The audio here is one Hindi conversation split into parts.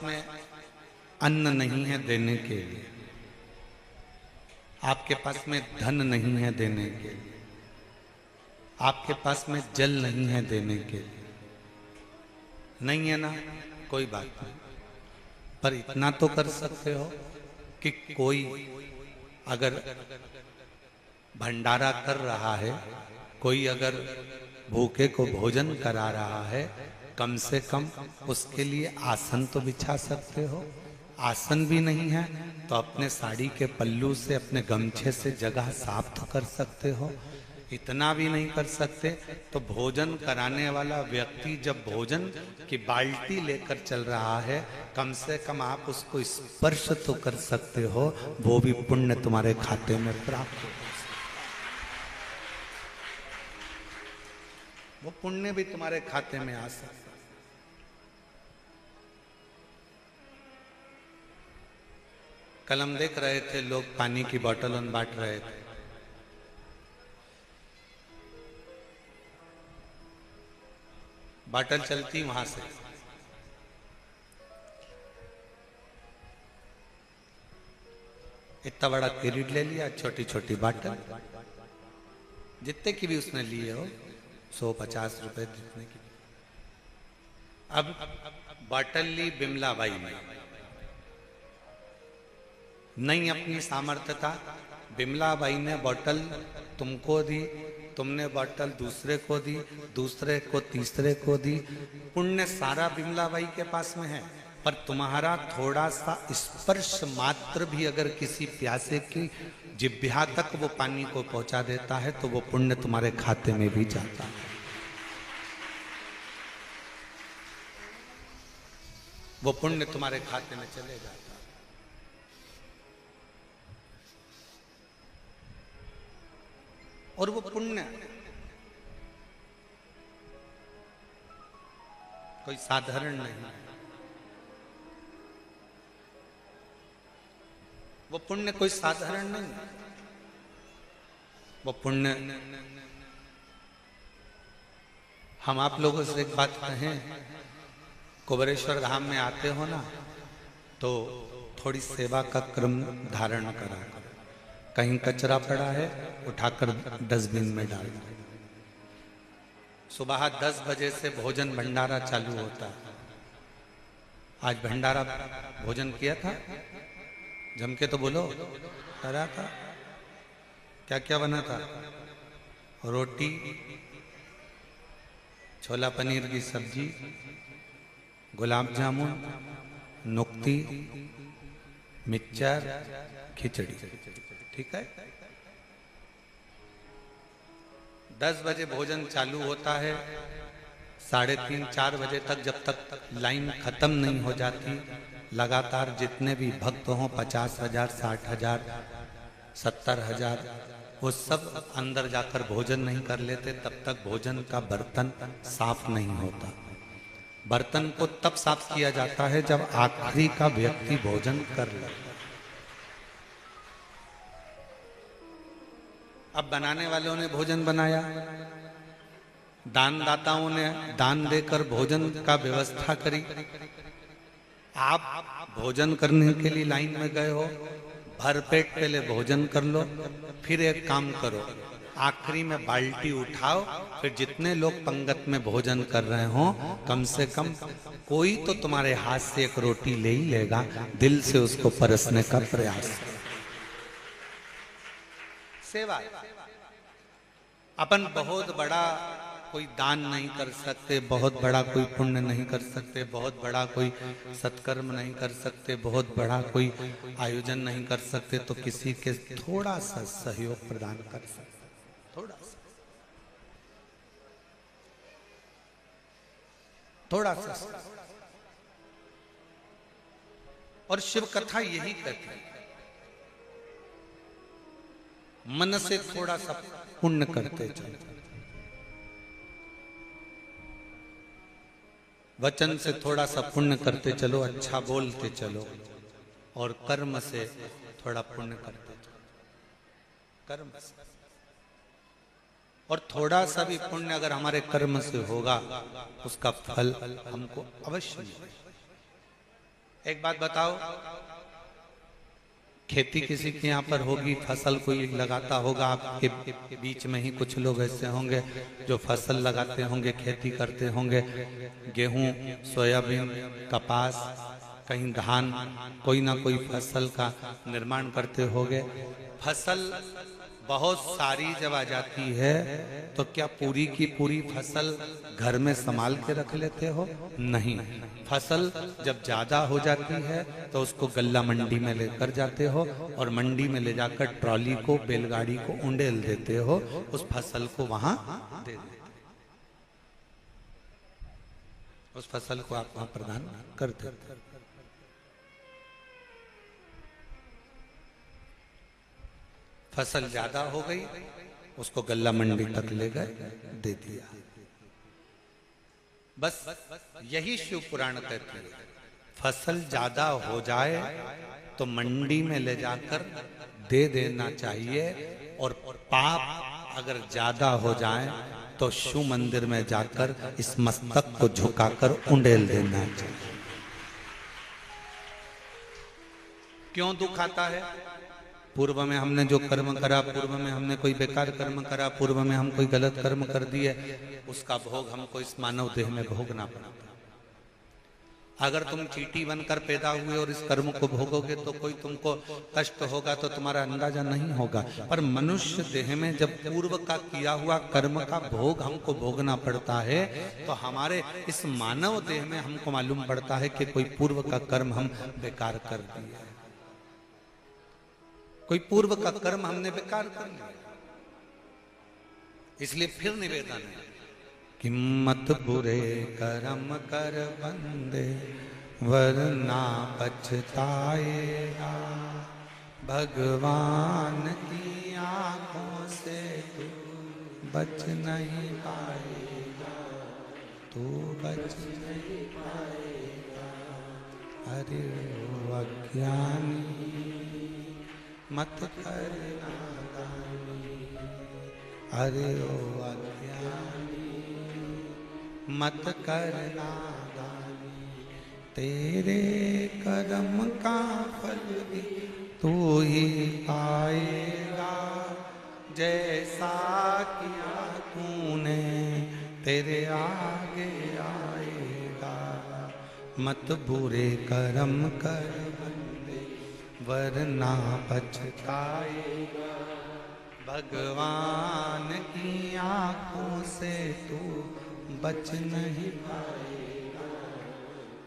में अन्न नहीं है देने के लिए, आपके पास में धन नहीं है देने के लिए, आपके पास में जल नहीं है देने के लिए, नहीं है ना, कोई बात नहीं, पर इतना तो कर सकते हो कि कोई अगर भंडारा कर रहा है, कोई अगर भूखे को भोजन करा रहा है, कम से कम उसके लिए आसन तो बिछा सकते हो। आसन भी नहीं है तो अपने साड़ी के पल्लू से, अपने गमछे से जगह साफ तो कर सकते हो। इतना भी नहीं कर सकते तो भोजन कराने वाला व्यक्ति जब भोजन की बाल्टी लेकर चल रहा है, कम से कम आप उसको स्पर्श तो कर सकते हो, वो भी पुण्य तुम्हारे खाते में प्राप्त हो, वो पुण्य भी तुम्हारे खाते में आ सकता है। कल हम देख रहे थे लोग पानी की बोतल बांट रहे थे, बोतल चलती वहां से, इतना बड़ा किरीट ले लिया, छोटी छोटी बोतल, जितने की भी उसने लिए हो, 150 रुपए जितने की। अब बोतल ली बिमला बाई ने, नहीं अपनी सामर्थ्य था, बिमला बाई ने बोतल तुमको दी, तुमने बोतल दूसरे को दी, दूसरे को तीसरे को दी, पुण्य सारा बिमला बाई के पास में है, पर तुम्हारा थोड़ा सा स्पर्श मात्र भी अगर किसी प्यासे की जिह्वा तक वो पानी को पहुंचा देता है तो वो पुण्य तुम्हारे खाते में भी जाता है। वो पुण्य तुम्हारे खाते में चले जाता है। और वो पुण्य कोई साधारण नहीं है, वो पुण्य कोई साधारण नहीं है। वो पुण्य, हम आप लोगों से एक बात कहें, कुबेरेश्वर धाम में आते हो ना तो थोड़ी सेवा का क्रम धारण करा करो। कहीं कचरा पड़ा है उठाकर डस्टबिन में डाल दो। सुबह 10 बजे से भोजन भंडारा चालू होता है। आज भंडारा भोजन किया था, जम के तो बोलो, करा था। क्या क्या बना था? रोटी, छोला पनीर की सब्जी, गुलाब जामुन, नुक्ती, मिक्सचर, खिचड़ी, ठीक है। 10 बजे भोजन चालू होता है, 3:30-4 बजे तक, जब तक लाइन खत्म नहीं हो जाती, लगातार जितने भी भक्त हों, 50,000, 60,000, 70,000, वो सब अंदर जाकर भोजन नहीं कर लेते, तब तक भोजन का बर्तन साफ नहीं होता। बर्तन को तब साफ किया जाता है जब आखिरी का व्यक्ति भोजन कर ले। अब बनाने वालों ने भोजन बनाया, दानदाताओं ने दान देकर भोजन का व्यवस्था करी। आप भोजन करने के लिए लाइन में गए हो, भरपेट पहले भोजन कर लो, फिर एक काम करो, आखिरी में बाल्टी उठाओ, फिर जितने लोग पंगत में भोजन कर रहे हो, कम से कम कोई तो तुम्हारे हाथ से एक रोटी ले ही लेगा, दिल से उसको परसने का प्रयास। सेवा। अपन बहुत बड़ा कोई दान नहीं कर सकते, बहुत बड़ा कोई पुण्य नहीं कर सकते, बहुत बड़ा कोई सत्कर्म नहीं कर सकते, बहुत बड़ा कोई आयोजन नहीं कर सकते, तो किसी के थोड़ा सा सहयोग प्रदान कर सकते, थोड़ा सा, थोड़ा सा। और शिव कथा यही कहती है, मन से थोड़ा सा पुण्य करते चलो, वचन से थोड़ा सा पुण्य करते चलो, अच्छा बोलते चलो, और कर्म से थोड़ा पुण्य करते चलो, कर्म से। और थोड़ा सा भी पुण्य अगर हमारे कर्म से होगा, उसका फल हमको अवश्य मिलेगा। एक बात बताओ, खेती किसी के यहाँ पर होगी, फसल कोई लगाता होगा, आपके बीच में ही कुछ लोग ऐसे होंगे जो फसल लगाते होंगे, खेती करते होंगे, गेहूं, सोयाबीन, कपास, कहीं धान, कोई ना कोई फसल का निर्माण करते होंगे। फसल बहुत सारी जब आ जाती है तो क्या पूरी की पूरी फसल घर में संभाल के रख लेते हो? नहीं। फसल जब ज्यादा हो जाती है तो उसको गल्ला मंडी में लेकर जाते हो और मंडी में ले जाकर ट्रॉली को, बैलगाड़ी को उंडेल देते हो, उस फसल को वहां दे देते, उस फसल को आप वहां प्रदान कर देते। फसल ज्यादा हो गई, उसको गल्ला मंडी तक ले गए, दे दिया। बस यही शिव पुराण कहती है, फसल ज्यादा हो जाए तो मंडी में ले जाकर दे देना चाहिए, और पाप अगर ज्यादा हो जाए तो शिव मंदिर में जाकर इस मस्तक को झुकाकर उंडेल देना चाहिए। क्यों दुख आता है? पूर्व में हमने जो कर्म करा, पूर्व में हमने कोई बेकार कर्म करा, पूर्व में हम कोई गलत कर्म कर दिए, उसका भोग हमको इस मानव देह में भोगना पड़ा। अगर तुम चींटी बनकर पैदा हुए और इस कर्म को भोगोगे तो कोई तुमको कष्ट होगा तो तुम्हारा अंदाजा नहीं होगा। पर मनुष्य देह में जब पूर्व का किया हुआ कर्म का भोग हमको भोगना पड़ता है तो हमारे इस मानव देह में हमको मालूम पड़ता है कि कोई पूर्व का कर्म हम बेकार कर दिया, कोई पूर्व का कर्म हमने बेकार कर लिया। इसलिए फिर निवेदन है कि मत बुरे कर्म कर बंदे वरना पछताएगा, भगवान की आंखों से तू बच नहीं पाएगा, तू बच नहीं पाएगा। अरे ओ अज्ञानी मत कर नादानी, अरे ओ अज्ञानी मत कर नादानी, तेरे कर्म का फल भी तू ही पाएगा, जैसा किया तूने तेरे आगे आएगा। मत बुरे कर्म कर वरना पछताएगा, भगवान की आंखों से तू बच नहीं पाएगा,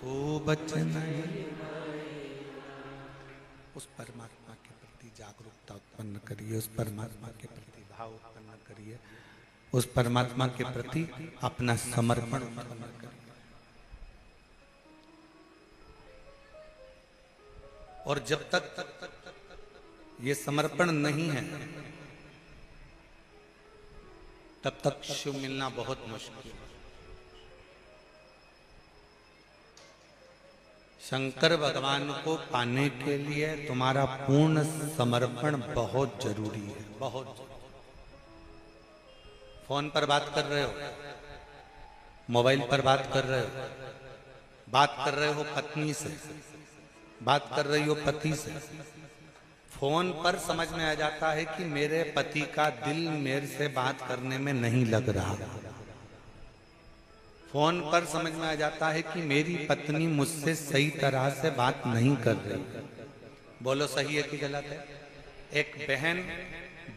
तू बच नहीं पाएगा। उस परमात्मा के प्रति जागरूकता उत्पन्न करिए, उस परमात्मा के प्रति भाव उत्पन्न करिए, उस परमात्मा के प्रति अपना समर्पण उत्पन्न करिए। और जब तक ये समर्पण नहीं है तब तक शिव मिलना बहुत मुश्किल है। शंकर भगवान को पाने के लिए तुम्हारा पूर्ण समर्पण बहुत जरूरी है, बहुत जरूरी। फोन पर बात कर रहे हो, मोबाइल पर बात कर रहे हो, बात कर रहे हो पत्नी से, बात कर रही हो पति से, फोन पर समझ में आ जाता है कि मेरे पति का दिल मेरे से बात करने में नहीं लग रहा। फोन पर समझ में आ जाता है कि मेरी पत्नी मुझसे सही तरह से बात नहीं कर रही। बोलो सही है कि गलत है? एक बहन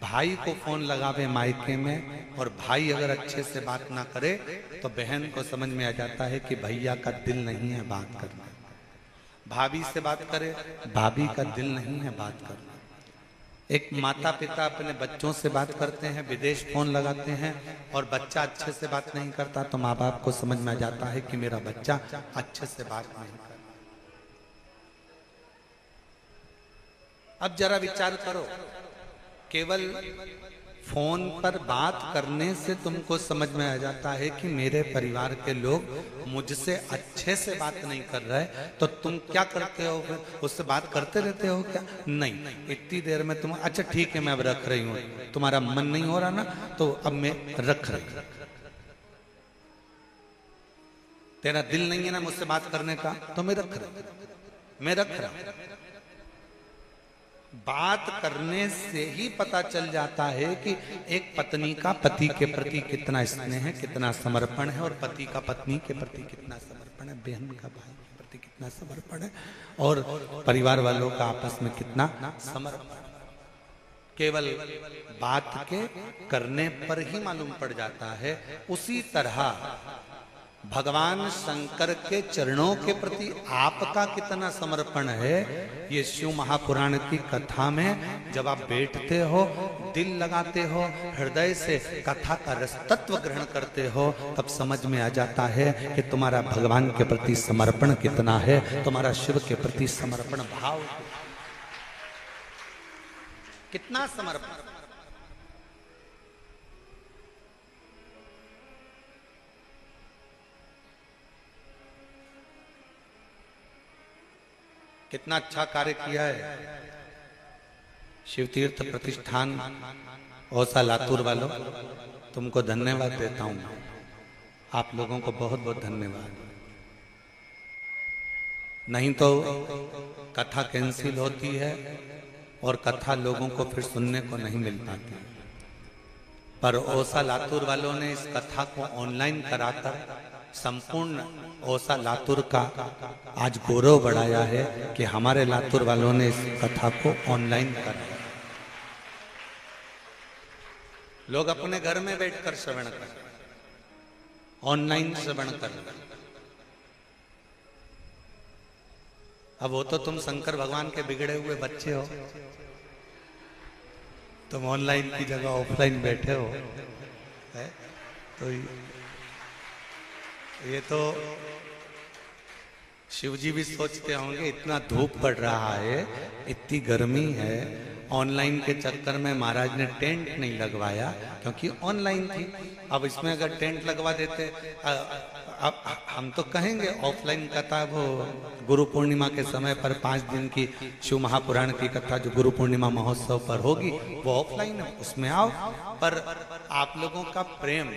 भाई को फोन लगावे मायके में और भाई अगर अच्छे से बात ना करे तो बहन को समझ में आ जाता है कि भैया का दिल नहीं है बात करना। भाभी से बात करे, भाभी का दिल नहीं है बात करना। एक माता पिता अपने बच्चों से बात करते हैं, विदेश फोन लगाते हैं और बच्चा अच्छे से बात नहीं करता तो माँ बाप को समझ में आ जाता है कि मेरा बच्चा अच्छे से बात नहीं करता। अब जरा विचार करो, केवल फोन पर बात करने से तुमको समझ में आ जाता है कि मेरे परिवार के लोग मुझसे अच्छे से बात नहीं कर रहे, तो तुम क्या करते हो? फिर उससे बात करते रहते हो क्या? नहीं, इतनी देर में तुम अच्छा ठीक है मैं अब रख रही हूँ, तुम्हारा मन नहीं हो रहा ना तो अब मैं रख रही। तेरा दिल नहीं है ना मुझसे बात करने का तो मैं रख रही। मैं रख रहा हूं। बात करने से ही पता चल जाता है कि एक पत्नी का पति के प्रति कितना स्नेह है, कितना समर्पण है, और पति का पत्नी के प्रति कितना समर्पण है, बहन का भाई के प्रति कितना समर्पण है, और परिवार वालों का आपस में कितना समर्पण। केवल बात के करने पर ही मालूम पड़ जाता है। उसी तरह भगवान शंकर के चरणों के प्रति आपका कितना समर्पण है, ये शिव महापुराण की कथा में जब आप बैठते हो, दिल लगाते हो, हृदय से कथा का रस तत्व ग्रहण करते हो, तब समझ में आ जाता है कि तुम्हारा भगवान के प्रति समर्पण कितना है, तुम्हारा शिव के प्रति समर्पण भाव कितना समर्पण। कितना अच्छा कार्य किया है शिव तीर्थ प्रतिष्ठान औसा लातूर वालों, तुमको धन्यवाद देता हूं। आप लोगों को बहुत बहुत धन्यवाद। नहीं तो कथा कैंसिल होती है और कथा लोगों को फिर सुनने को नहीं मिल पाती, पर औसा लातूर वालों ने इस कथा को ऑनलाइन कराकर संपूर्ण औसा लातूर का आज गौरव बढ़ाया है कि हमारे लातूर वालों ने इस कथा को ऑनलाइन कराया। लोग अपने घर में बैठकर श्रवण कर, ऑनलाइन श्रवण कर। अब वो तो तुम शंकर भगवान के बिगड़े हुए बच्चे हो, तुम ऑनलाइन की जगह ऑफलाइन बैठे हो, है? तो ये तो शिवजी भी सोचते होंगे, इतना धूप पड़ रहा है, इतनी गर्मी है, ऑनलाइन के चक्कर में महाराज ने टेंट नहीं लगवाया, क्योंकि ऑनलाइन थी। अब इसमें अगर टेंट लगवा देते, अब हम तो कहेंगे ऑफलाइन कथा, वो गुरु पूर्णिमा के समय पर 5 दिन की शिव महापुराण की कथा जो गुरु पूर्णिमा महोत्सव पर होगी, वो ऑफलाइन है, उसमें आओ। पर आप लोगों का प्रेम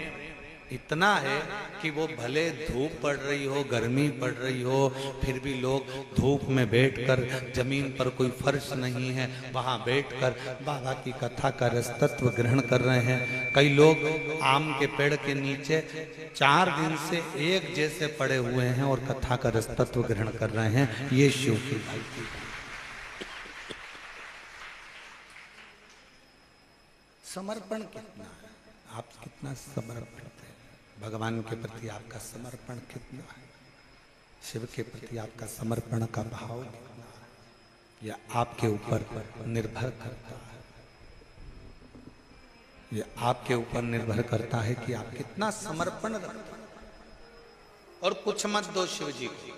इतना है कि वो भले धूप पड़ रही हो, गर्मी पड़ रही हो, फिर भी लोग धूप में बैठकर, जमीन पर कोई फर्श नहीं है, वहां बैठकर बाबा की कथा का रस तत्व ग्रहण कर रहे हैं। कई लोग आम के पेड़ के नीचे 4 दिन से एक जैसे पड़े हुए हैं और कथा का रस तत्व ग्रहण कर रहे हैं। ये शिव की भक्ति, समर्पण कितना है, आप कितना समर्पण है भगवान के प्रति, आपका समर्पण कितना है, शिव के प्रति आपका समर्पण का भाव कितना है, यह आपके ऊपर निर्भर करता है। यह आपके ऊपर निर्भर करता है कि आप कितना समर्पण रखते हैं। और कुछ मत दो शिव जी को,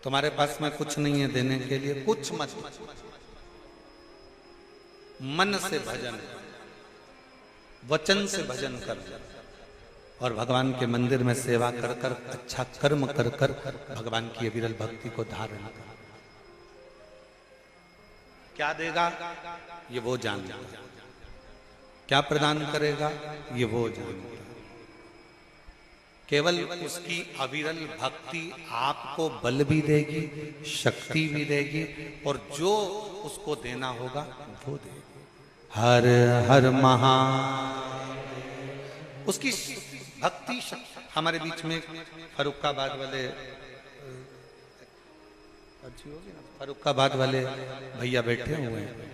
तुम्हारे पास में कुछ नहीं है देने के लिए, कुछ मत, मन से भजन, वचन से भजन कर, और भगवान के मंदिर में सेवा कर कर, अच्छा कर्म कर कर भगवान की अविरल भक्ति को धारण कर। क्या देगा ये वो जानता है, क्या प्रदान करेगा ये वो जानता है। केवल उसकी अविरल भक्ति आपको बल भी देगी, शक्ति भी देगी, और जो उसको देना होगा वो देगी। हर हर महा, उसकी भक्ति शक्ति। हमारे बीच में फरुखाबाद वाले, फरुखाबाद वाले भैया बैठे हुए हैं।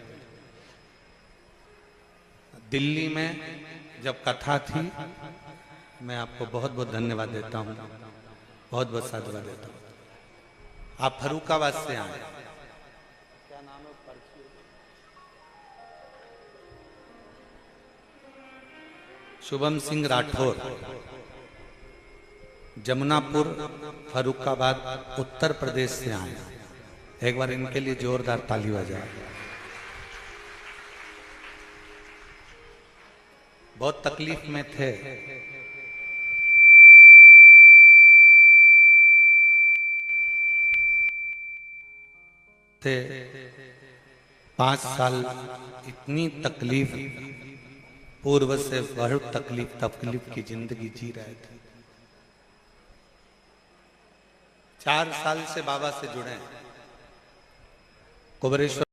दिल्ली में जब कथा थी, मैं आपको बहुत बहुत धन्यवाद देता हूँ, बहुत बहुत साधुवाद देता हूँ। आप फरुखाबाद से आए, क्या नाम है? शुभम सिंह राठौर, जमुनापुर, फरुखाबाद, उत्तर प्रदेश से आए। एक बार इनके लिए जोरदार ताली बजाए। बहुत तकलीफ में थे, थे 5 साल इतनी तकलीफ, पूर्व से बहुत तकलीफ की जिंदगी जी रहे थे। 4 साल से बाबा से जुड़े हैं। कुबरेश्वर